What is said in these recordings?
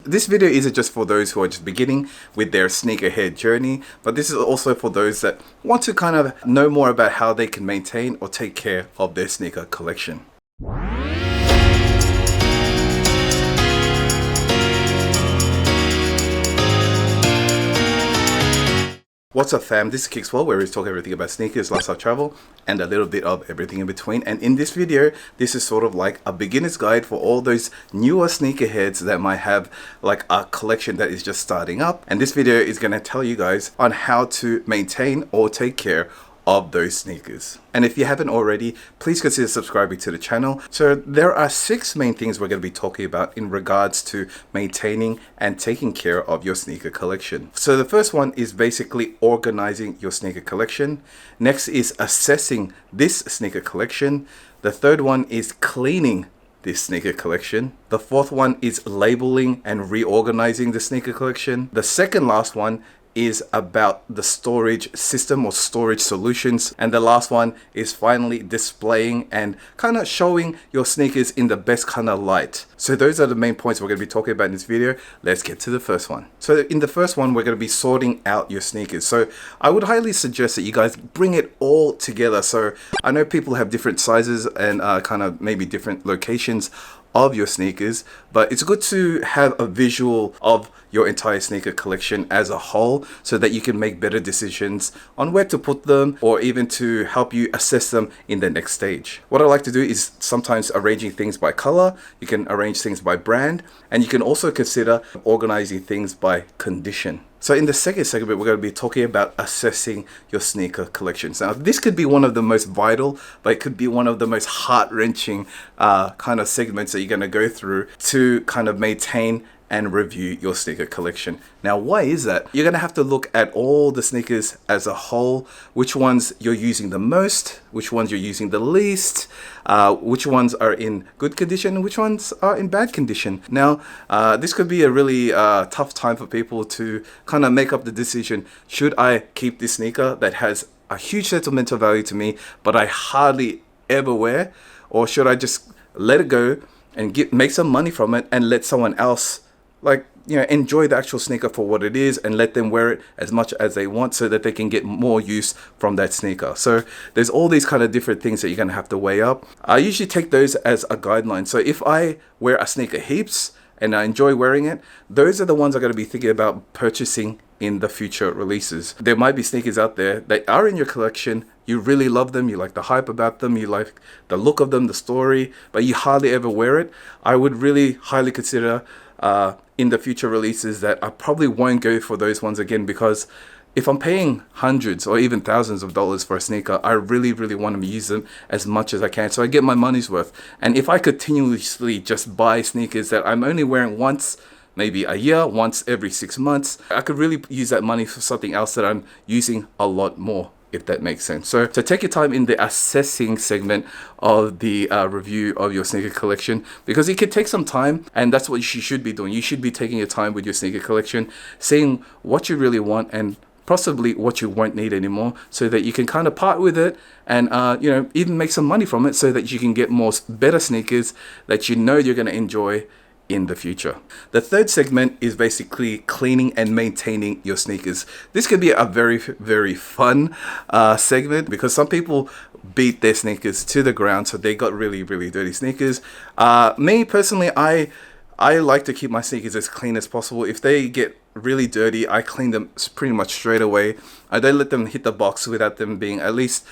this video isn't just for those who are just beginning with their sneakerhead journey, but this is also for those that want to kind of know more about how they can maintain or take care of their sneaker collection. What's up fam, this is KIXPLORE, where we talk everything about sneakers, lifestyle, travel, and a little bit of everything in between. And in this video, this is sort of like a beginner's guide for all those newer sneakerheads that might have like a collection that is just starting up. And this video is going to tell you guys on how to maintain or take care of those sneakers. And if you haven't already, please consider subscribing to the channel. So there are 6 main things we're going to be talking about in regards to maintaining and taking care of your sneaker collection. So the first one is basically organizing your sneaker collection. Next is assessing this sneaker collection. The third one is cleaning this sneaker collection. The fourth one is labeling and reorganizing the sneaker collection. The second last one is about the storage system or storage solutions, and the last one is finally displaying and kind of showing your sneakers in the best kind of light. So those are the main points we're going to be talking about in this video. Let's get to the first one. So in the first one, we're going to be sorting out your sneakers. So I would highly suggest that you guys bring it all together. So I know people have different sizes and kind of maybe different locations of your sneakers, but it's good to have a visual of your entire sneaker collection as a whole so that you can make better decisions on where to put them, or even to help you assess them in the next stage. What I like to do is sometimes arranging things by color. You can arrange things by brand, and you can also consider organizing things by condition. So in the second segment, we're going to be talking about assessing your sneaker collections. Now, this could be one of the most vital, but it could be one of the most heart-wrenching kind of segments that you're going to go through to kind of maintain and review your sneaker collection. Now, why is that? You're going to have to look at all the sneakers as a whole, which ones you're using the most, which ones you're using the least, which ones are in good condition, which ones are in bad condition. Now, this could be a really tough time for people to kind of make up the decision, should I keep this sneaker that has a huge sentimental value to me, but I hardly ever wear, or should I just let it go and make some money from it and let someone else enjoy the actual sneaker for what it is and let them wear it as much as they want so that they can get more use from that sneaker. So there's all these kind of different things that you're going to have to weigh up. I usually take those as a guideline. So if I wear a sneaker heaps and I enjoy wearing it, those are the ones I'm going to be thinking about purchasing in the future releases. There might be sneakers out there that are in your collection. You really love them, you like the hype about them, you like the look of them, the story, but you hardly ever wear it. I would really highly consider in the future releases that I probably won't go for those ones again, because if I'm paying hundreds or even thousands of dollars for a sneaker, I really want to use them as much as I can so I get my money's worth. And if I continuously just buy sneakers that I'm only wearing once, maybe a year, once every 6 months, I could really use that money for something else that I'm using a lot more, if that makes sense. So take your time in the assessing segment of the review of your sneaker collection, because it could take some time, and that's what you should be doing. You should be taking your time with your sneaker collection, seeing what you really want and possibly what you won't need anymore, so that you can kind of part with it and even make some money from it so that you can get more better sneakers that you know you're going to enjoy in the future. The third segment is basically cleaning and maintaining your sneakers. This could be a very fun segment, because some people beat their sneakers to the ground, so they got really dirty sneakers. Me personally, I like to keep my sneakers as clean as possible. If they get really dirty, I clean them pretty much straight away. I don't let them hit the box without them being at least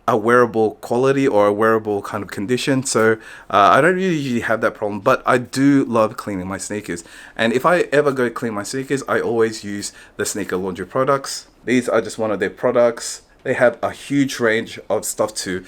a wearable quality or a wearable kind of condition. So I don't really usually have that problem, but I do love cleaning my sneakers. And if I ever go clean my sneakers, I always use the sneaker laundry products. These are just one of their products. They have a huge range of stuff to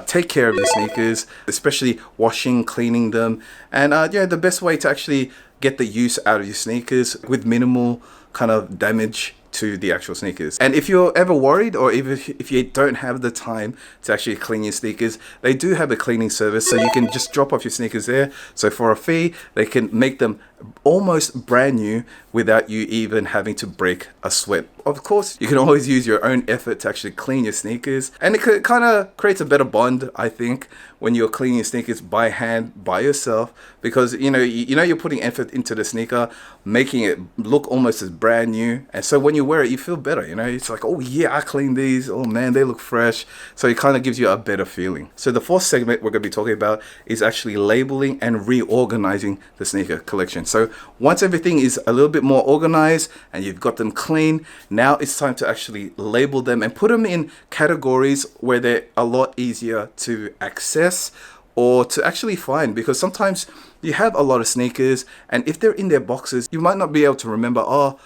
take care of your sneakers, especially washing, cleaning them. And the best way to actually get the use out of your sneakers with minimal kind of damage to the actual sneakers. And if you're ever worried, or even if you don't have the time to actually clean your sneakers, they do have a cleaning service, so you can just drop off your sneakers there. So for a fee, they can make them almost brand new without you even having to break a sweat of course, you can always use your own effort to actually clean your sneakers, and it kind of creates a better bond, I think, when you're cleaning your sneakers by hand, by yourself, because you know you're putting effort into the sneaker, making it look almost as brand new, and so when you wear it, you feel better. You know, it's like, oh yeah, I cleaned these. Oh man, they look fresh. So it kind of gives you a better feeling. So the fourth segment we're going to be talking about is actually labeling and reorganizing the sneaker collection. So once everything is a little bit more organized and you've got them clean, now it's time to actually label them and put them in categories where they're a lot easier to access or to actually find, because sometimes you have a lot of sneakers and if they're in their boxes, you might not be able to remember, oh,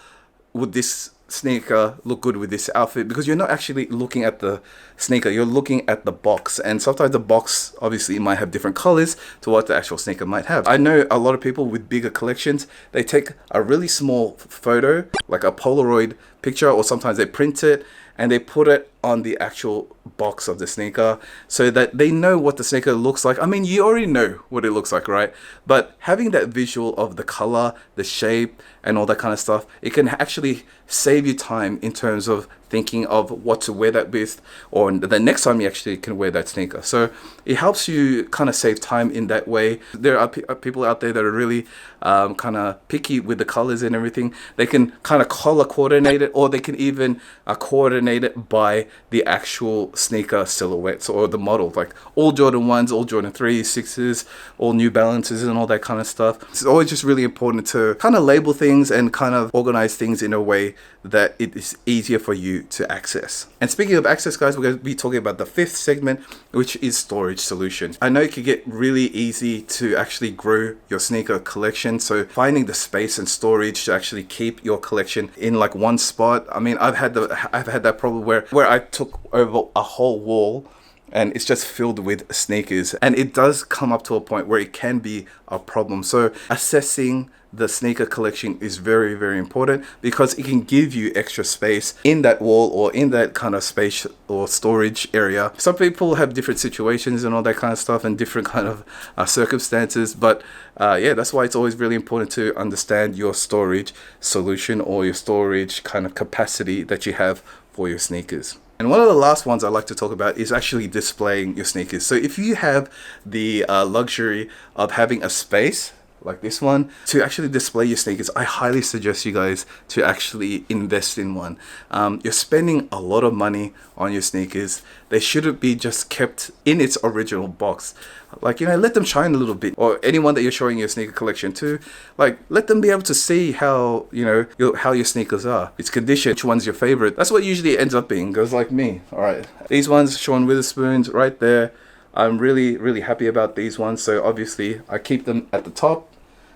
would this sneaker look good with this outfit, because you're not actually looking at the sneaker, you're looking at the box, and sometimes the box obviously might have different colors to what the actual sneaker might have. I know a lot of people with bigger collections, they take a really small photo, like a Polaroid picture, or sometimes they print it and they put it on the actual box of the sneaker so that they know what the sneaker looks like. I mean, you already know what it looks like, right? But having that visual of the color, the shape, and all that kind of stuff, it can actually save you time in terms of thinking of what to wear that with, or the next time you actually can wear that sneaker. So it helps you kind of save time in that way. There are people out there that are really kind of picky with the colors and everything. They can kind of color coordinate it, or they can even coordinate it by the actual sneaker silhouettes or the model, like all Jordan 1s, all Jordan 3s, 6s, all New Balances and all that kind of stuff. It's always just really important to kind of label things and kind of organize things in a way that it is easier for you to access. And speaking of access, guys, we're going to be talking about the fifth segment, which is storage solutions. I know it can get really easy to actually grow your sneaker collection, so finding the space and storage to actually keep your collection in like one spot. I mean, I've had that problem where I took over a whole wall and it's just filled with sneakers, and it does come up to a point where it can be a problem. So assessing the sneaker collection is very, very important, because it can give you extra space in that wall or in that kind of space or storage area. Some people have different situations and all that kind of stuff and different kind of circumstances, but yeah, that's why it's always really important to understand your storage solution or your storage kind of capacity that you have for your sneakers. And one of the last ones I like to talk about is actually displaying your sneakers. So if you have the luxury of having a space like this one to actually display your sneakers, I highly suggest you guys to actually invest in one. You're spending a lot of money on your sneakers. They shouldn't be just kept in its original box. Like, you know, let them shine a little bit, or anyone that you're showing your sneaker collection to, like, let them be able to see how, you know, how your sneakers are, its condition, which one's your favorite. That's what usually ends up being. Goes like me. All right, these ones, Sean Witherspoon's right there. I'm really, really happy about these ones. So obviously I keep them at the top.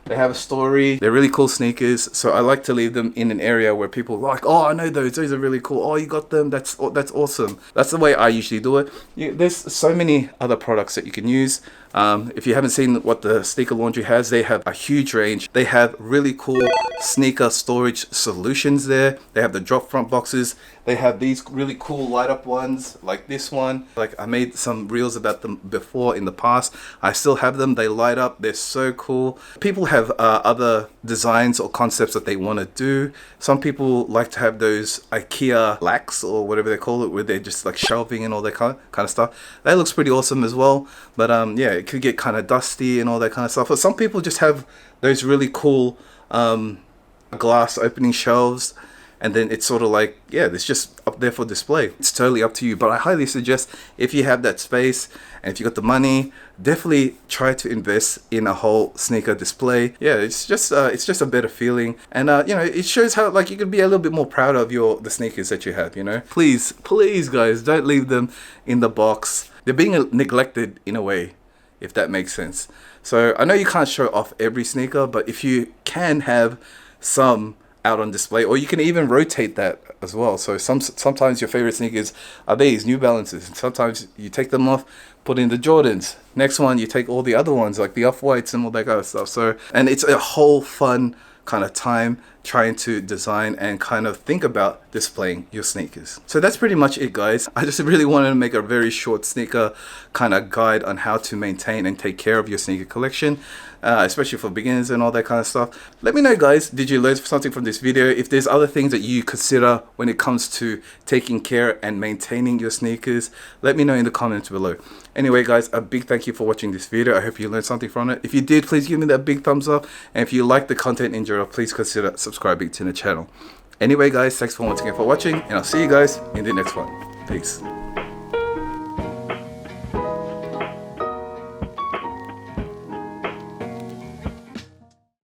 They have a story. They're really cool sneakers. So I like to leave them in an area where people are like, oh, I know those. Those are really cool. Oh, you got them. That's awesome. That's the way I usually do it. There's so many other products that you can use. If you haven't seen what the Sneaker Laundry has, they have a huge range. They have really cool sneaker storage solutions there. They have the drop front boxes. They have these really cool light up ones like this one. Like, I made some reels about them before in the past. I still have them. They light up. They're so cool. People have other designs or concepts that they want to do. Some people like to have those IKEA lacks or whatever they call it, where they're just like shelving and all that kind of stuff. That looks pretty awesome as well. But yeah, it could get kind of dusty and all that kind of stuff. But some people just have those really cool glass opening shelves, and then it's sort of like, yeah, it's just up there for display. It's totally up to you, but I highly suggest, if you have that space and if you got the money, definitely try to invest in a whole sneaker display. Yeah, it's just a better feeling, and you know, it shows how, like, you can be a little bit more proud of the sneakers that you have. You know, please guys, don't leave them in the box. They're being neglected in a way, if that makes sense. So I know you can't show off every sneaker, but if you can have some out on display, or you can even rotate that as well. So sometimes your favorite sneakers are these New Balances, and sometimes you take them off, put in the Jordans. Next one, you take all the other ones like the Off-Whites and all that kind of stuff. So, and it's a whole fun kind of time trying to design and kind of think about displaying your sneakers. So that's pretty much it, guys. I just really wanted to make a very short sneaker kind of guide on how to maintain and take care of your sneaker collection, especially for beginners and all that kind of stuff. Let me know, guys, did you learn something from this video? If there's other things that you consider when it comes to taking care and maintaining your sneakers, let me know in the comments below. Anyway, guys, a big thank you for watching this video. I hope you learned something from it. If you did, please give me that big thumbs up, and if you like the content in general, please consider subscribing to the channel. Anyway, guys, thanks for once again for watching, and I'll see you guys in the next one. Peace.